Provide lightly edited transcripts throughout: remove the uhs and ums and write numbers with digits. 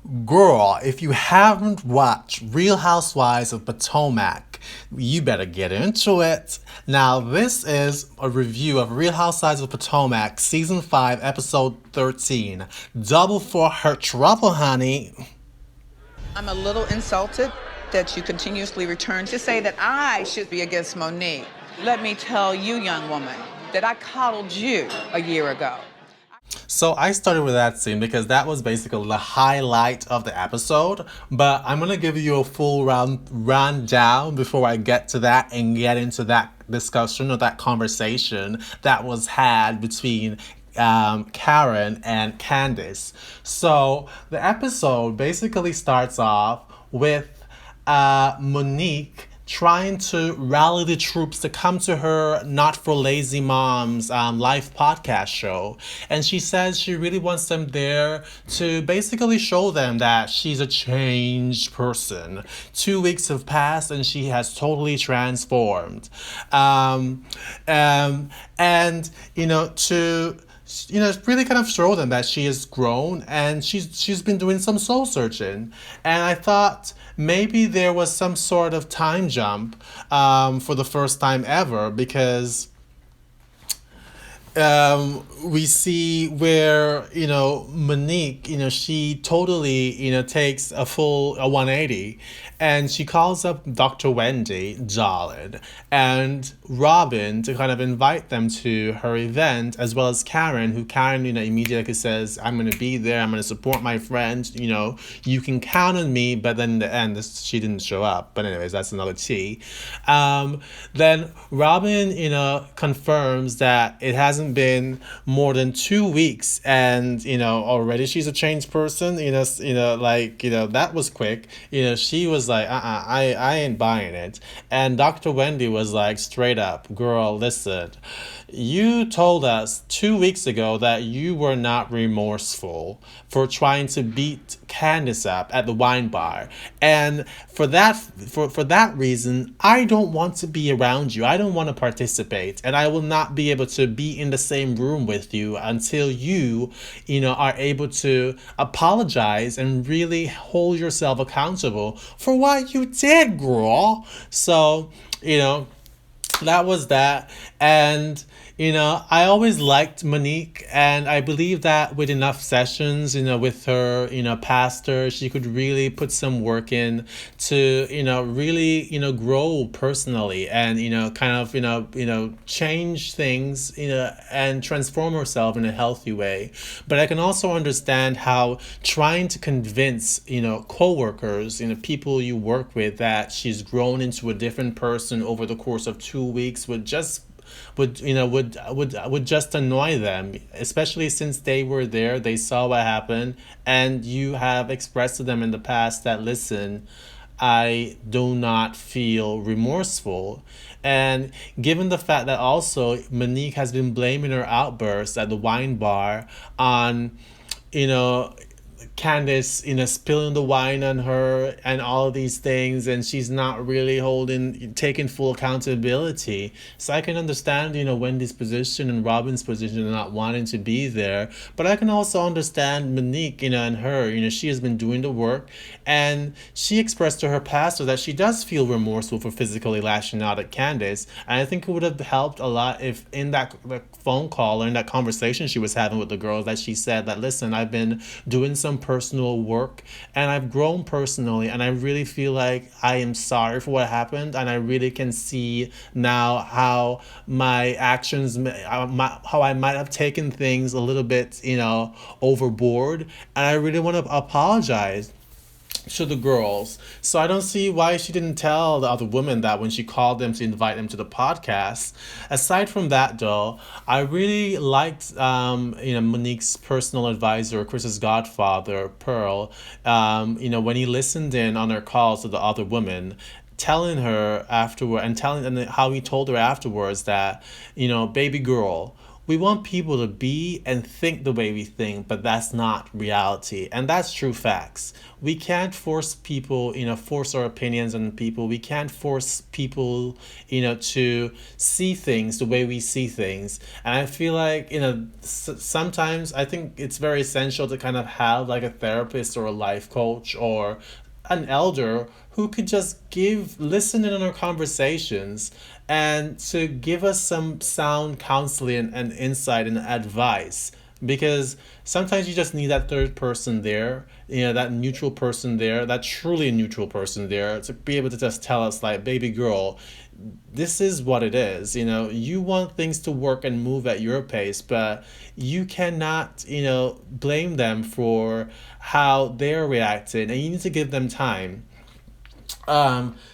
Girl, if you haven't watched Real Housewives of Potomac, you better get into it. Now, this is a review of Real Housewives of Potomac, Season 5, Episode 13. Double for her trouble, honey. I'm a little insulted that you continuously return to say that I should be against Monique. Let me tell you, young woman, that I coddled you a year ago. So I started with that scene because that was basically the highlight of the episode. But I'm gonna give you a full rundown before I get to that and get into that discussion or that conversation that was had between Karen and Candice. So the episode basically starts off with Monique trying to rally the troops to come to her Not for Lazy Moms live podcast show. And she says she really wants them there to basically show them that she's a changed person. 2 weeks have passed and she has totally transformed. Um, and, really kind of show them that she has grown and she's been doing some soul searching. And I thought maybe there was some sort of time jump for the first time ever because we see where Monique, she totally takes a 180, and she calls up Dr. Wendy, darling, and Robin to kind of invite them to her event, as well as Karen, who Karen immediately says, "I'm going to be there. I'm going to support my friend. You can count on me." But then in the end, she didn't show up. But anyways, that's another tea. Then Robin, confirms that it hasn't been more than 2 weeks, and already she's a changed person. That was quick. She was like, I ain't buying it. And Dr. Wendy was like, straight up, girl, listen, you told us 2 weeks ago that you were not remorseful for trying to beat Candace up at the wine bar. And for that reason, I don't want to be around you. I don't want to participate. And I will not be able to be in the same room with you until you, are able to apologize and really hold yourself accountable for what you did, girl. So, that was that. And I always liked Monique, and I believe that with enough sessions, with her, pastor, she could really put some work in to, really, grow personally and, kind of, change things, and transform herself in a healthy way. But I can also understand how trying to convince, coworkers, people you work with that she's grown into a different person over the course of 2 weeks would just annoy them, especially since they were there, they saw what happened, and you have expressed to them in the past that, listen, I do not feel remorseful. And given the fact that also Monique has been blaming her outburst at the wine bar on, you know, Candace, spilling the wine on her and all of these things, and she's not really taking full accountability. So I can understand, Wendy's position and Robin's position and not wanting to be there. But I can also understand Monique, and her, she has been doing the work, and she expressed to her pastor that she does feel remorseful for physically lashing out at Candace. And I think it would have helped a lot if in that phone call or in that conversation she was having with the girls that she said that, listen, I've been doing some personal work and I've grown personally, and I really feel like I am sorry for what happened, and I really can see now how my actions, how I might have taken things a little bit, overboard, and I really want to apologize to the girls. So I don't see why she didn't tell the other women that when she called them to invite them to the podcast. Aside from that, though, I really liked Monique's personal advisor, Chris's godfather, Pearl. When he listened in on her calls to the other women, telling her afterward and how he told her afterwards that, baby girl, we want people to be and think the way we think, but that's not reality. And that's true facts. We can't force people, force our opinions on people. We can't force people, to see things the way we see things. And I feel like, sometimes I think it's very essential to kind of have like a therapist or a life coach or an elder who could just listen in on our conversations and to give us some sound counseling and insight and advice, because sometimes you just need that third person there, that neutral person there, that truly neutral person there, to be able to just tell us like, baby girl, this is what it is. You want things to work and move at your pace, but you cannot, blame them for how they're reacting, and you need to give them time.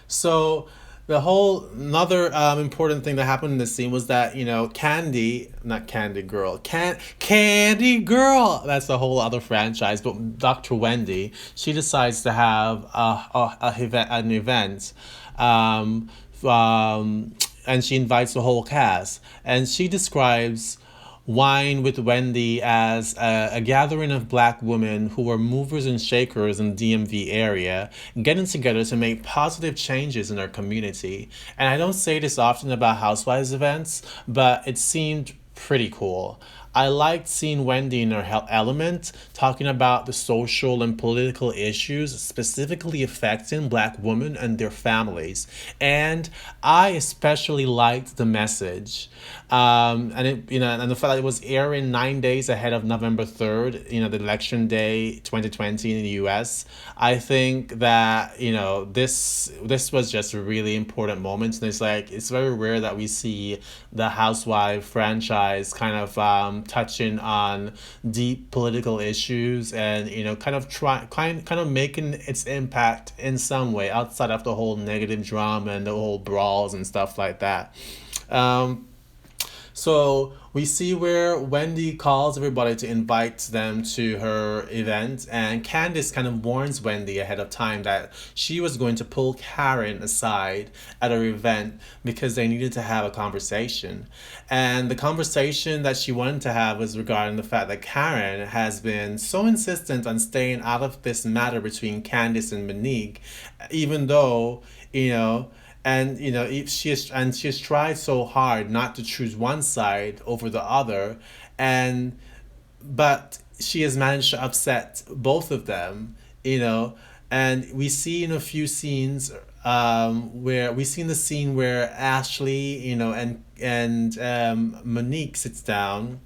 So the whole another important thing that happened in this scene was that Candy, not Candy Girl, Candy Girl. That's a whole other franchise. But Dr. Wendy, she decides to have an event, um, and she invites the whole cast, and she describes Wine with Wendy as a gathering of black women who were movers and shakers in the DMV area, getting together to make positive changes in our community. And I don't say this often about Housewives events, but it seemed pretty cool. I liked seeing Wendy in her element, talking about the social and political issues specifically affecting black women and their families. And I especially liked the message. And the fact that it was airing 9 days ahead of November 3rd, the election day 2020 in the US. I think that, this was just a really important moment. And it's very rare that we see the Housewife franchise kind of touching on deep political issues and kind of making its impact in some way outside of the whole negative drama and the whole brawls and stuff like that. So we see where Wendy calls everybody to invite them to her event, and Candace kind of warns Wendy ahead of time that she was going to pull Karen aside at her event because they needed to have a conversation. And the conversation that she wanted to have was regarding the fact that Karen has been so insistent on staying out of this matter between Candace and Monique, even though, if she has tried so hard not to choose one side over the other, but she has managed to upset both of them, and we see in a few scenes where we see in the scene where Ashley, and Monique sits down.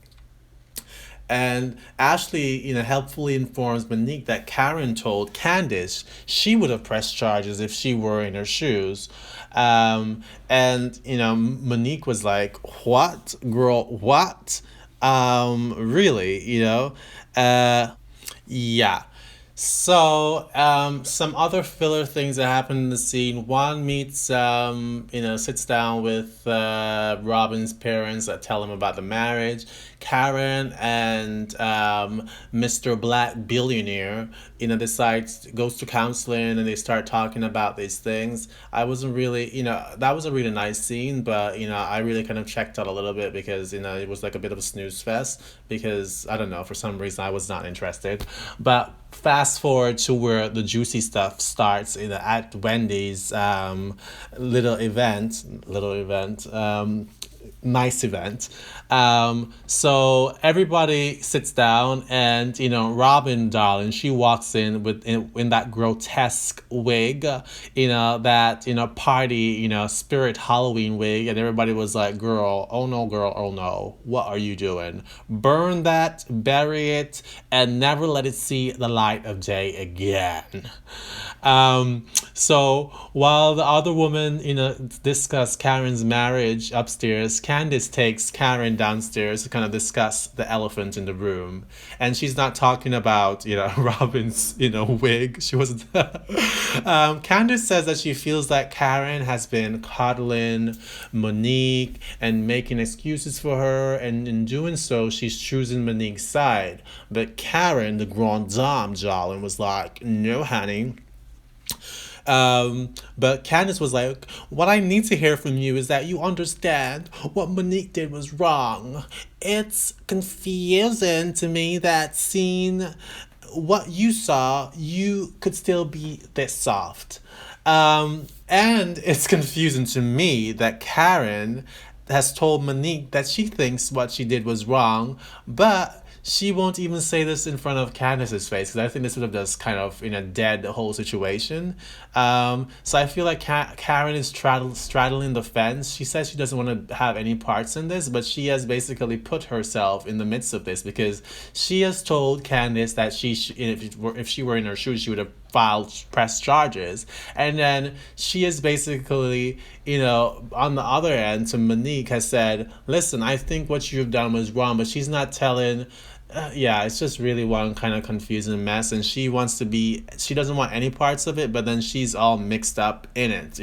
And Ashley, helpfully informs Monique that Karen told Candice she would have pressed charges if she were in her shoes. Monique was like, "What, girl? What? Really? Yeah." So, some other filler things that happen in the scene. Juan sits down with Robin's parents that tell him about the marriage. Karen and Mr. Black Billionaire, goes to counseling and they start talking about these things. I wasn't really, that was a really nice scene, but, I really kind of checked out a little bit because, it was like a bit of a snooze fest because, I don't know, for some reason I was not interested. But fast forward to where the juicy stuff starts at Wendy's little event, nice event. So everybody sits down, and Robin, darling, she walks in in that grotesque wig, that party, spirit Halloween wig, and everybody was like, "Girl, oh no, girl, oh no, what are you doing? Burn that, bury it, and never let it see the light of day again." So while the other woman, discuss Karen's marriage upstairs, Candace takes Karen downstairs to kind of discuss the elephant in the room. And she's not talking about, Robin's, wig. She wasn't. Candace says that she feels that Karen has been coddling Monique and making excuses for her. And in doing so, she's choosing Monique's side. But Karen, the grande dame, darling, was like, "No, honey. But Candace was like, "What I need to hear from you is that you understand what Monique did was wrong. It's confusing to me that seeing what you saw, you could still be this soft. And it's confusing to me that Karen has told Monique that she thinks what she did was wrong, but she won't even say this in front of Candace's face because I think this would have just kind of dead the whole situation. So I feel like Karen is straddling the fence. She says she doesn't want to have any parts in this, but she has basically put herself in the midst of this because she has told Candace that if she were in her shoes, she would have filed press charges, and then she is basically on the other end to Monique has said, listen, I think what you've done was wrong, but she's not telling. Yeah, it's just really one kind of confusing mess, and she doesn't want any parts of it, but then she's all mixed up in it.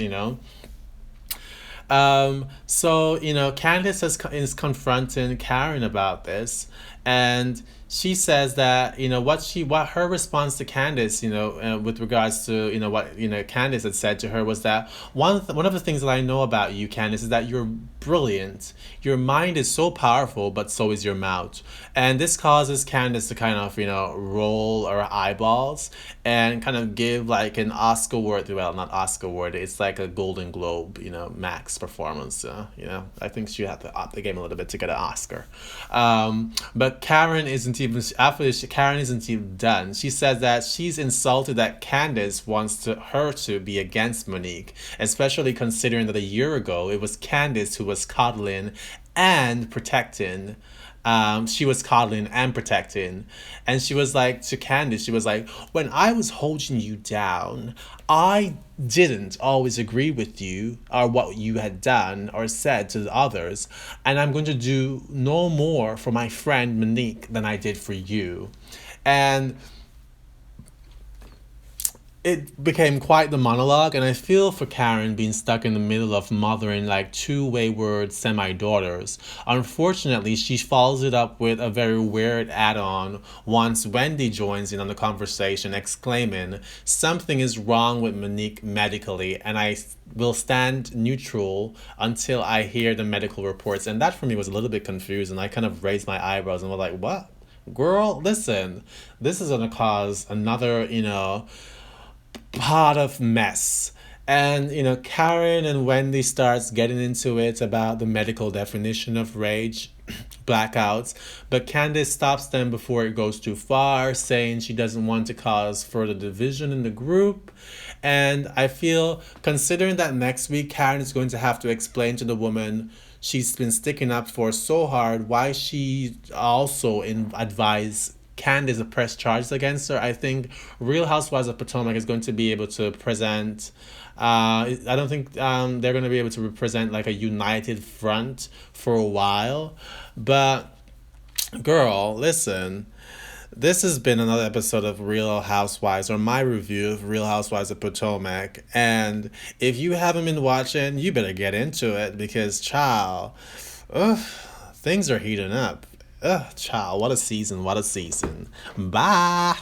So Candace is confronting Karen about this, and she says that what her response to Candace, with regards to what Candace had said to her was that one of the things that I know about you, Candace, is that you're brilliant. Your mind is so powerful, but so is your mouth, and this causes Candace to kind of roll her eyeballs and kind of give like an Oscar worthy, well, not Oscar worthy, it's like a Golden Globe max performance. I think she had to up the game a little bit to get an Oscar. But Karen isn't even Karen isn't even done. She says that she's insulted that Candace wants her to be against Monique, especially considering that a year ago it was Candace who was coddling and protecting. She was coddling and protecting. And she was like, to Candace, she was like, when I was holding you down, I didn't always agree with you or what you had done or said to the others. And I'm going to do no more for my friend Monique than I did for you. And it became quite the monologue, and I feel for Karen being stuck in the middle of mothering like two wayward semi-daughters. Unfortunately, she follows it up with a very weird add-on once Wendy joins in on the conversation, exclaiming, something is wrong with Monique medically, and I will stand neutral until I hear the medical reports. And that for me was a little bit confusing. I kind of raised my eyebrows and was like, what? Girl, listen, this is going to cause another, pot of mess. And Karen and Wendy starts getting into it about the medical definition of rage blackouts, but Candace stops them before it goes too far, saying she doesn't want to cause further division in the group. And I feel, considering that next week Karen is going to have to explain to the woman she's been sticking up for so hard why she also advised Candace to press charges against her, I think Real Housewives of Potomac is going to be able to present. I don't think they're going to be able to represent like a united front for a while. But, girl, listen. This has been another episode of Real Housewives, or my review of Real Housewives of Potomac. And if you haven't been watching, you better get into it because, child, things are heating up. Child, what a season, what a season. Bye.